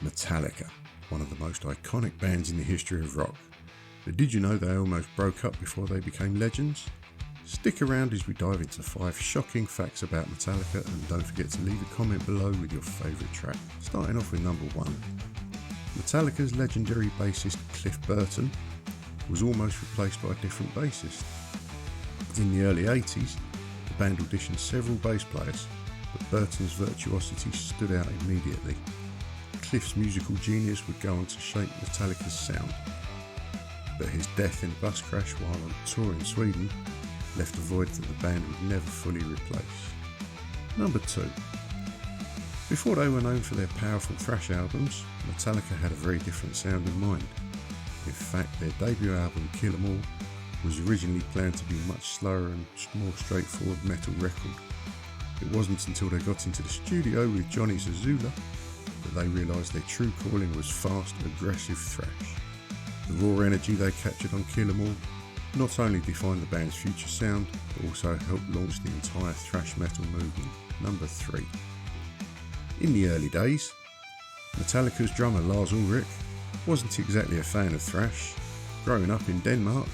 Metallica, one of the most iconic bands in the history of rock. But did you know they almost broke up before they became legends? Stick around as we dive into 5 shocking facts about Metallica, and don't forget to leave a comment below with your favourite track. Starting off with number 1. Metallica's legendary bassist Cliff Burton was almost replaced by a different bassist. In the early 80s, the band auditioned several bass players, but Burton's virtuosity stood out immediately. Cliff's musical genius would go on to shape Metallica's sound, but his death in a bus crash while on tour in Sweden left a void that the band would never fully replace. Number 2. Before they were known for their powerful thrash albums, Metallica had a very different sound in mind. In fact, their debut album, Kill 'Em All, was originally planned to be a much slower and more straightforward metal record. It wasn't until they got into the studio with Johnny Zazula that they realised their true calling was fast, aggressive thrash. The raw energy they captured on Kill 'Em All not only defined the band's future sound, but also helped launch the entire thrash metal movement. Number 3. In the early days, Metallica's drummer Lars Ulrich wasn't exactly a fan of thrash. Growing up in Denmark,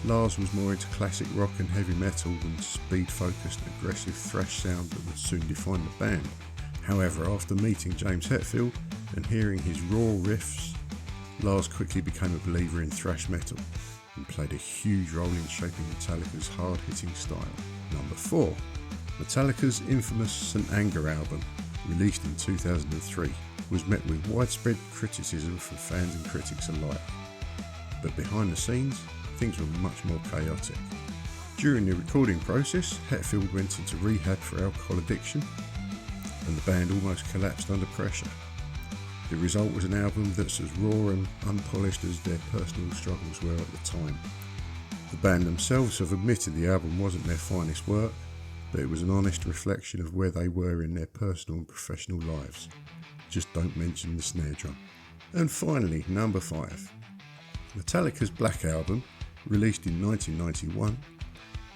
Lars was more into classic rock and heavy metal than speed-focused, aggressive thrash sound that would soon define the band. However, after meeting James Hetfield and hearing his raw riffs, Lars quickly became a believer in thrash metal and played a huge role in shaping Metallica's hard-hitting style. Number 4. Metallica's infamous St. Anger album, released in 2003, was met with widespread criticism from fans and critics alike. But behind the scenes, things were much more chaotic. During the recording process, Hetfield went into rehab for alcohol addiction, and the band almost collapsed under pressure. The result was an album that's as raw and unpolished as their personal struggles were at the time. The band themselves have admitted the album wasn't their finest work, but it was an honest reflection of where they were in their personal and professional lives. Just don't mention the snare drum. And finally, number 5. Metallica's Black Album, released in 1991,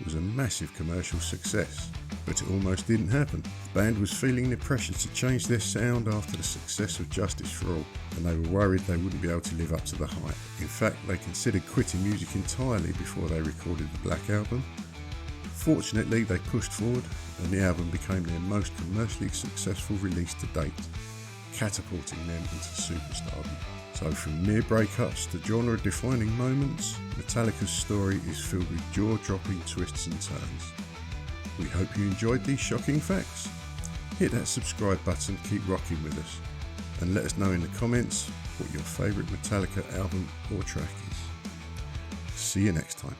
was a massive commercial success, but it almost didn't happen. The band was feeling the pressure to change their sound after the success of Justice for All, and they were worried they wouldn't be able to live up to the hype. In fact, they considered quitting music entirely before they recorded the Black Album. Fortunately, they pushed forward, and the album became their most commercially successful release to date, catapulting them into superstardom. So from near breakups to genre-defining moments, Metallica's story is filled with jaw-dropping twists and turns. We hope you enjoyed these shocking facts. Hit that subscribe button, keep rocking with us, and let us know in the comments what your favourite Metallica album or track is. See you next time.